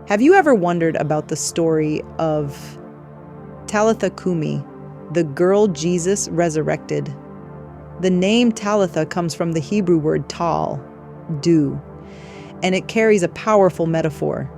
Have you ever wondered about the story of Talitha Kumi, the girl Jesus resurrected? The name Talitha comes from the Hebrew word tal, dew, and it carries a powerful metaphor.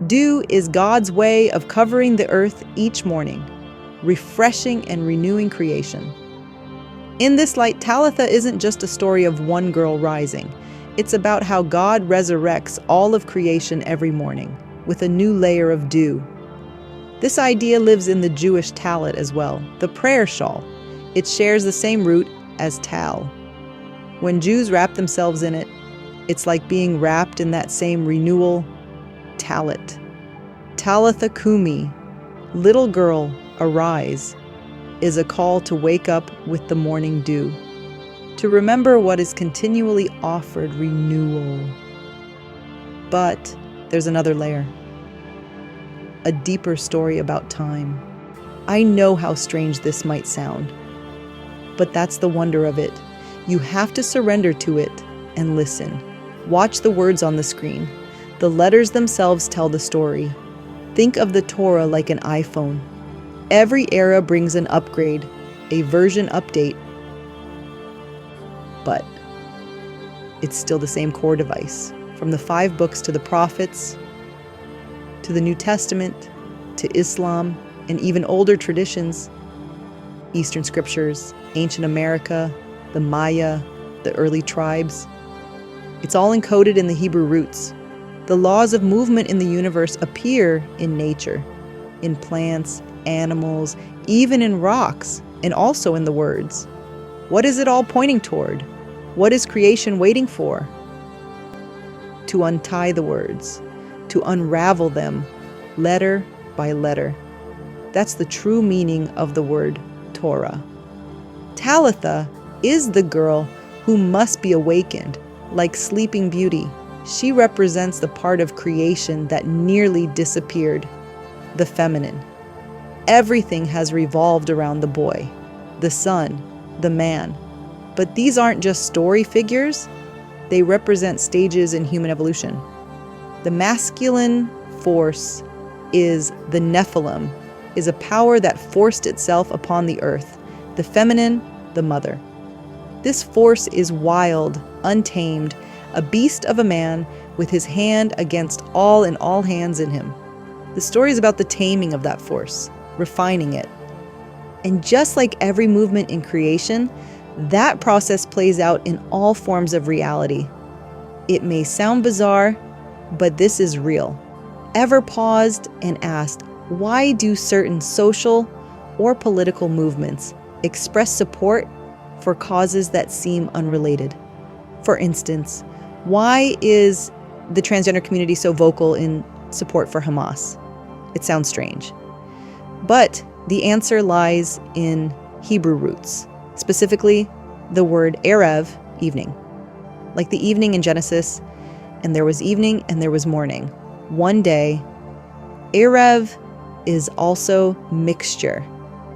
Dew is God's way of covering the earth each morning, refreshing and renewing creation. In this light, Talitha isn't just a story of one girl rising. It's about how God resurrects all of creation every morning with a new layer of dew. This idea lives in the Jewish talit as well, the prayer shawl. It shares the same root as tal. When Jews wrap themselves in it, it's like being wrapped in that same renewal, talit. Talitha Kumi, little girl, arise, is a call to wake up with the morning dew, to remember what is continually offered renewal. But there's another layer, a deeper story about time. I know how strange this might sound, but that's the wonder of it. You have to surrender to it and listen. Watch the words on the screen. The letters themselves tell the story. Think of the Torah like an iPhone. Every era brings an upgrade, a version update, but it's still the same core device. From the 5 books to the prophets, to the New Testament, to Islam, and even older traditions, Eastern scriptures, ancient America, the Maya, the early tribes. It's all encoded in the Hebrew roots. The laws of movement in the universe appear in nature, in plants, animals, even in rocks, and also in the words. What is it all pointing toward? What is creation waiting for? To untie the words, to unravel them, letter by letter. That's the true meaning of the word Torah. Talitha is the girl who must be awakened, like Sleeping Beauty. She represents the part of creation that nearly disappeared, the feminine. Everything has revolved around the boy, the son, the man. But these aren't just story figures. They represent stages in human evolution. The masculine force is the Nephilim, is a power that forced itself upon the earth. The feminine, the mother. This force is wild, untamed, a beast of a man with his hand against all and all hands in him. The story is about the taming of that force, refining it. And just like every movement in creation, that process plays out in all forms of reality. It may sound bizarre, but this is real. Ever paused and asked, why do certain social or political movements express support for causes that seem unrelated? For instance, why is the transgender community so vocal in support for Hamas? It sounds strange. But the answer lies in Hebrew roots, specifically the word Erev, evening. Like the evening in Genesis, and there was evening and there was morning. One day. Erev is also mixture.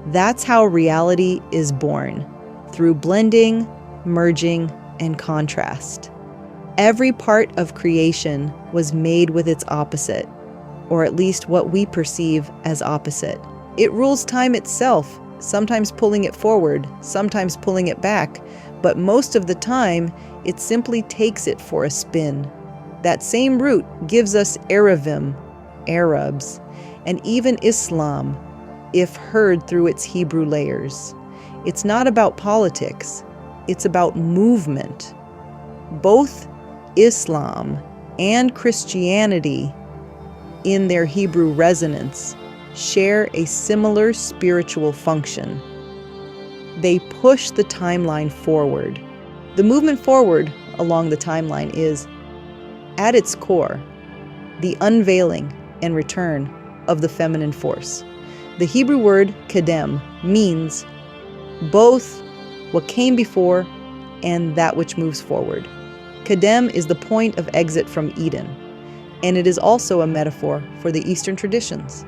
That's how reality is born, through blending, merging, and contrast. Every part of creation was made with its opposite, or at least what we perceive as opposite. It rules time itself, sometimes pulling it forward, sometimes pulling it back, but most of the time, it simply takes it for a spin. That same root gives us Erevim, Arabs, and even Islam, if heard through its Hebrew layers. It's not about politics, it's about movement. Both Islam and Christianity, in their Hebrew resonance, share a similar spiritual function. They push the timeline forward. The movement forward along the timeline is, at its core, the unveiling and return of the feminine force. The Hebrew word kedem means both what came before and that which moves forward. Kedem is the point of exit from Eden, and it is also a metaphor for the Eastern traditions,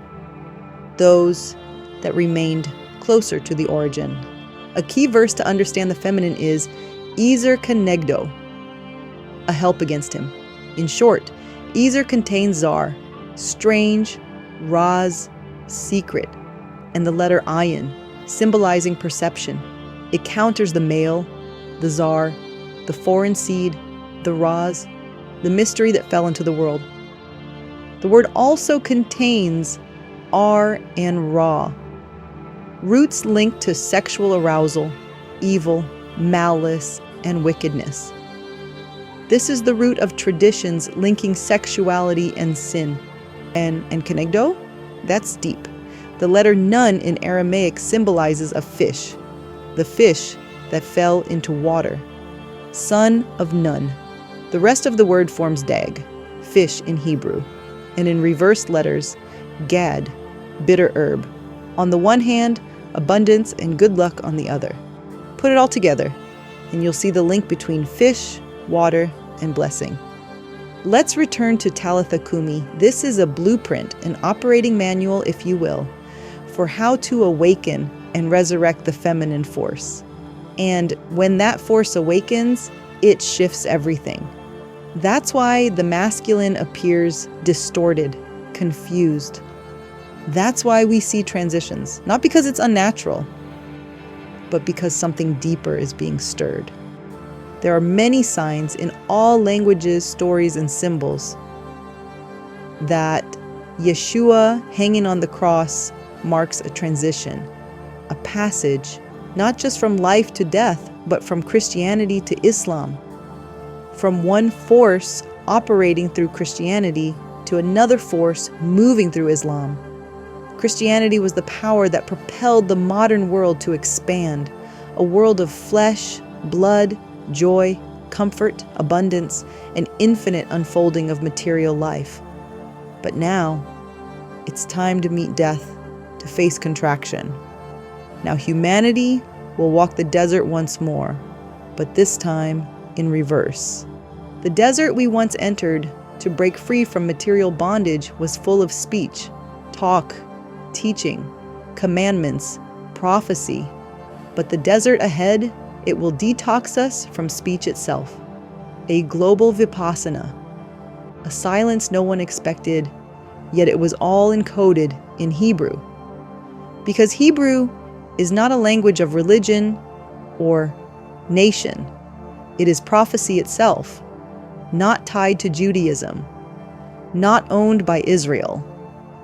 those that remained closer to the origin. A key verse to understand the feminine is Ezer kenegdo, a help against him. In short, Ezer contains Zar, strange, raz, secret, and the letter ayin, symbolizing perception. It counters the male, the czar, the foreign seed, the raz, the mystery that fell into the world. The word also contains ar and ra, roots linked to sexual arousal, evil, malice, and wickedness. This is the root of traditions linking sexuality and sin. And kenegdo? That's deep. The letter nun in Aramaic symbolizes a fish, the fish that fell into water, son of Nun. The rest of the word forms dag, fish in Hebrew, and in reversed letters, gad, bitter herb. On the one hand, abundance and good luck on the other. Put it all together, and you'll see the link between fish, water, and blessing. Let's return to Talitha Kumi. This is a blueprint, an operating manual, if you will, for how to awaken and resurrect the feminine force. And when that force awakens, it shifts everything. That's why the masculine appears distorted, confused. That's why we see transitions, not because it's unnatural, but because something deeper is being stirred. There are many signs in all languages, stories, and symbols that Yeshua hanging on the cross marks a transition, a passage, not just from life to death, but from Christianity to Islam, from one force operating through Christianity to another force moving through Islam. Christianity was the power that propelled the modern world to expand, a world of flesh, blood, joy, comfort, abundance, and infinite unfolding of material life. But now, it's time to meet death, to face contraction. Now humanity will walk the desert once more, but this time in reverse. The desert we once entered to break free from material bondage was full of speech, talk, teaching, commandments, prophecy. But the desert ahead, it will detox us from speech itself. A global vipassana, a silence no one expected, yet it was all encoded in Hebrew. Because Hebrew is not a language of religion or nation. It is prophecy itself, not tied to Judaism, not owned by Israel.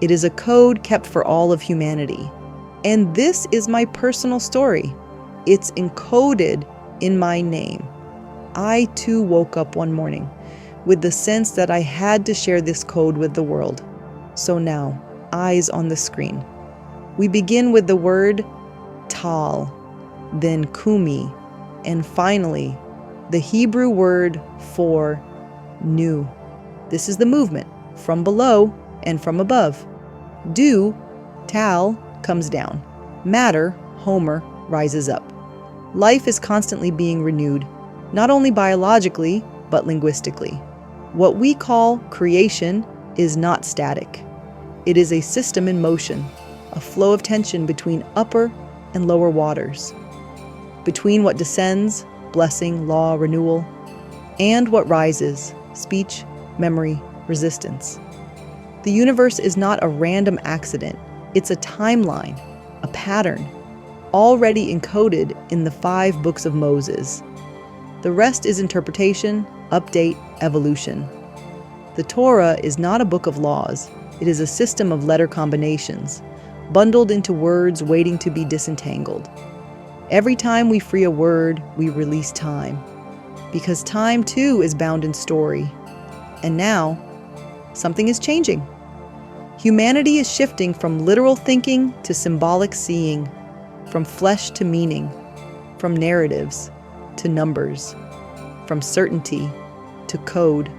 It is a code kept for all of humanity. And this is my personal story. It's encoded in my name. I too woke up one morning with the sense that I had to share this code with the world. So now, eyes on the screen. We begin with the word tal, then kumi, and finally, the Hebrew word for new. This is the movement from below and from above. Do, tal, comes down. Matter, Homer, rises up. Life is constantly being renewed, not only biologically, but linguistically. What we call creation is not static. It is a system in motion, a flow of tension between upper and lower waters, between what descends, blessing, law, renewal, and what rises, speech, memory, resistance. The universe is not a random accident. It's a timeline, a pattern, already encoded in the 5 books of Moses. The rest is interpretation, update, evolution. The Torah is not a book of laws. It is a system of letter combinations, bundled into words waiting to be disentangled. Every time we free a word, we release time, because time too is bound in story. And now, something is changing. Humanity is shifting from literal thinking to symbolic seeing, from flesh to meaning, from narratives to numbers, from certainty to code.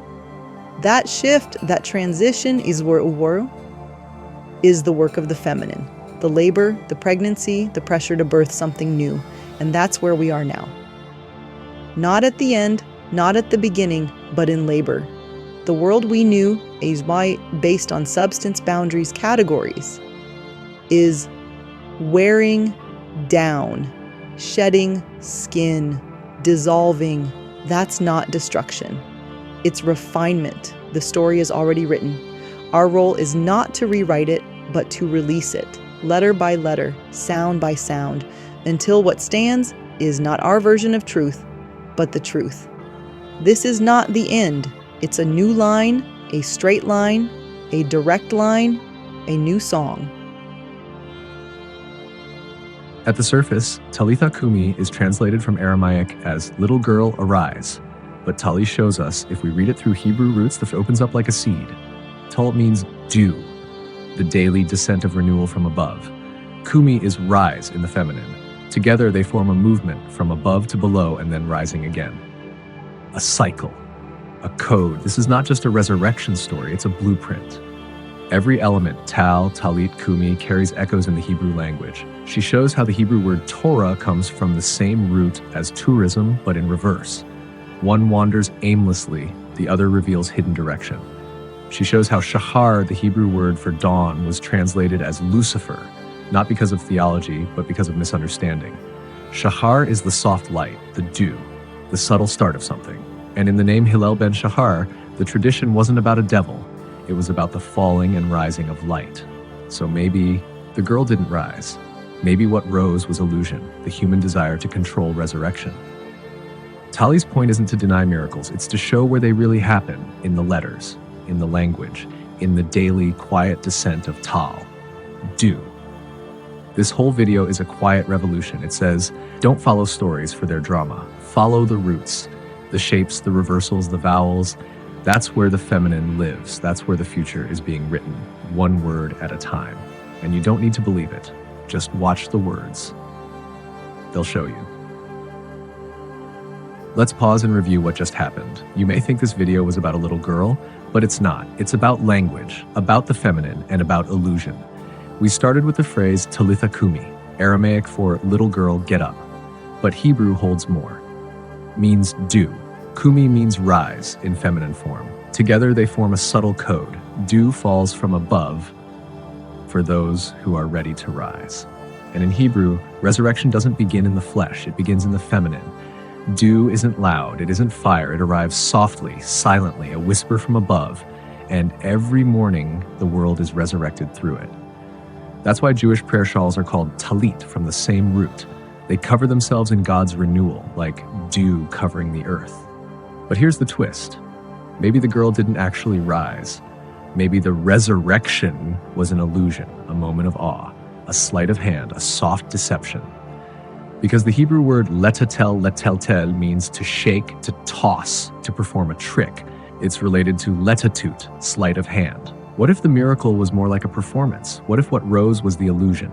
That shift, that transition is the work of the feminine. The labor, the pregnancy, the pressure to birth something new. And that's where we are now. Not at the end, not at the beginning, but in labor. The world we knew, based on substance boundaries categories, is wearing down, shedding skin, dissolving. That's not destruction. It's refinement. The story is already written. Our role is not to rewrite it, but to release it, letter by letter, sound by sound, until what stands is not our version of truth, but the truth. This is not the end. It's a new line, a straight line, a direct line, a new song. At the surface, Talitha Kumi is translated from Aramaic as "little girl, arise." But Tali shows us, if we read it through Hebrew roots, that opens up like a seed. Talit means dew, the daily descent of renewal from above. Kumi is rise in the feminine. Together they form a movement from above to below and then rising again. A cycle, a code. This is not just a resurrection story, it's a blueprint. Every element, tal, talit, kumi, carries echoes in the Hebrew language. She shows how the Hebrew word Torah comes from the same root as tourism, but in reverse. One wanders aimlessly, the other reveals hidden direction. She shows how shahar, the Hebrew word for dawn, was translated as Lucifer, not because of theology, but because of misunderstanding. Shahar is the soft light, the dew, the subtle start of something. And in the name Hillel ben Shahar, the tradition wasn't about a devil. It was about the falling and rising of light. So maybe the girl didn't rise. Maybe what rose was illusion, the human desire to control resurrection. Tali's point isn't to deny miracles, it's to show where they really happen, in the letters, in the language, in the daily quiet descent of Tal, dew. This whole video is a quiet revolution. It says, don't follow stories for their drama. Follow the roots, the shapes, the reversals, the vowels. That's where the feminine lives. That's where the future is being written, one word at a time. And you don't need to believe it. Just watch the words. They'll show you. Let's pause and review what just happened. You may think this video was about a little girl, but it's not. It's about language, about the feminine, and about illusion. We started with the phrase Talitha Kumi, Aramaic for little girl, get up. But Hebrew holds more. Means dew. Kumi means rise in feminine form. Together they form a subtle code. Dew falls from above for those who are ready to rise. And in Hebrew, resurrection doesn't begin in the flesh, it begins in the feminine. Dew isn't loud, it isn't fire, it arrives softly, silently, a whisper from above, and every morning the world is resurrected through it. That's why Jewish prayer shawls are called talit, from the same root. They cover themselves in God's renewal, like dew covering the earth. But here's the twist. Maybe the girl didn't actually rise. Maybe the resurrection was an illusion, a moment of awe, a sleight of hand, a soft deception. Because the Hebrew word letatel, leteltel means to shake, to toss, to perform a trick. It's related to letatut, sleight of hand. What if the miracle was more like a performance? What if what rose was the illusion?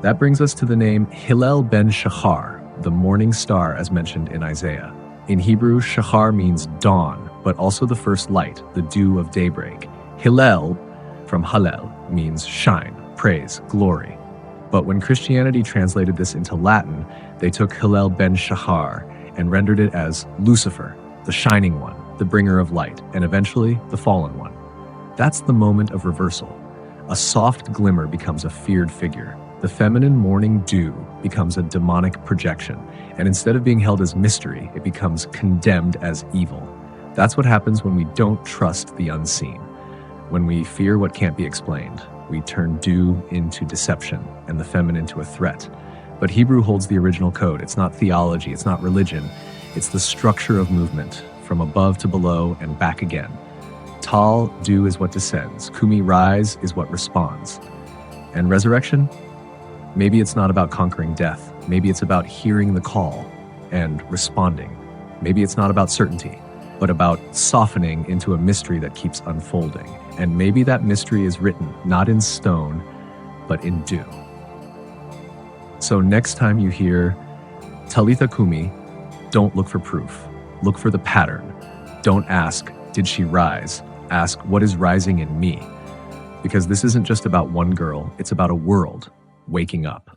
That brings us to the name Hillel ben Shahar, the morning star as mentioned in Isaiah. In Hebrew, Shahar means dawn, but also the first light, the dew of daybreak. Hillel, from Hallel, means shine, praise, glory. But when Christianity translated this into Latin, they took Hillel ben Shahar and rendered it as Lucifer, the shining one, the bringer of light, and eventually the fallen one. That's the moment of reversal. A soft glimmer becomes a feared figure. The feminine morning dew becomes a demonic projection, and instead of being held as mystery, it becomes condemned as evil. That's what happens when we don't trust the unseen. When we fear what can't be explained, we turn dew into deception and the feminine into a threat. But Hebrew holds the original code. It's not theology, it's not religion. It's the structure of movement, from above to below and back again. Tal, dew, is what descends. Kumi, rise, is what responds. And resurrection? Maybe it's not about conquering death. Maybe it's about hearing the call and responding. Maybe it's not about certainty, but about softening into a mystery that keeps unfolding. And maybe that mystery is written not in stone, but in dew. So next time you hear Talitha Kumi, don't look for proof. Look for the pattern. Don't ask, did she rise? Ask, what is rising in me? Because this isn't just about one girl, it's about a world waking up.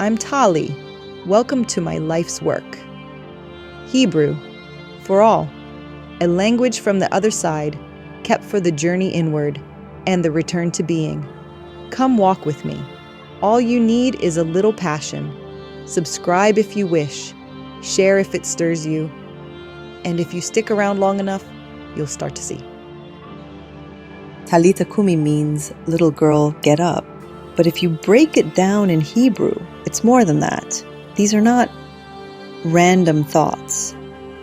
I'm Tali. Welcome to my life's work. Hebrew, for all, a language from the other side, kept for the journey inward and the return to being. Come walk with me. All you need is a little passion. Subscribe if you wish. Share if it stirs you. And if you stick around long enough, you'll start to see. Talitha Kumi means, little girl, get up. But if you break it down in Hebrew, it's more than that. These are not random thoughts.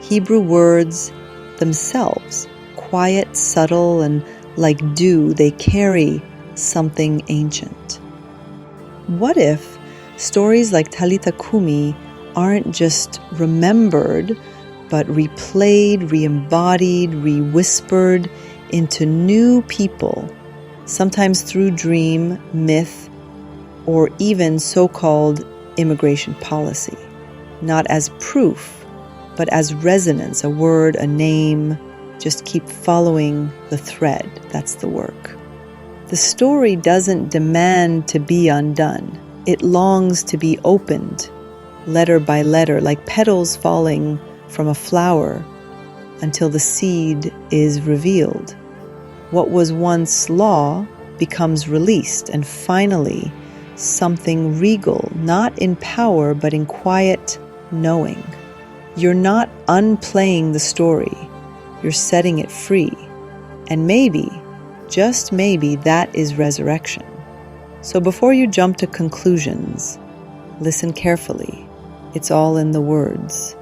Hebrew words themselves, quiet, subtle, and like dew, they carry something ancient. What if stories like Talitha Kumi aren't just remembered, but replayed, re-embodied, re-whispered into new people, sometimes through dream, myth, or even so-called immigration policy, not as proof, but as resonance, a word, a name. Just keep following the thread. That's the work. The story doesn't demand to be undone. It longs to be opened, letter by letter, like petals falling from a flower until the seed is revealed. What was once law becomes released, and finally something regal, not in power, but in quiet knowing. You're not unplaying the story. You're setting it free. And maybe, just maybe, that is resurrection. So before you jump to conclusions, listen carefully. It's all in the words.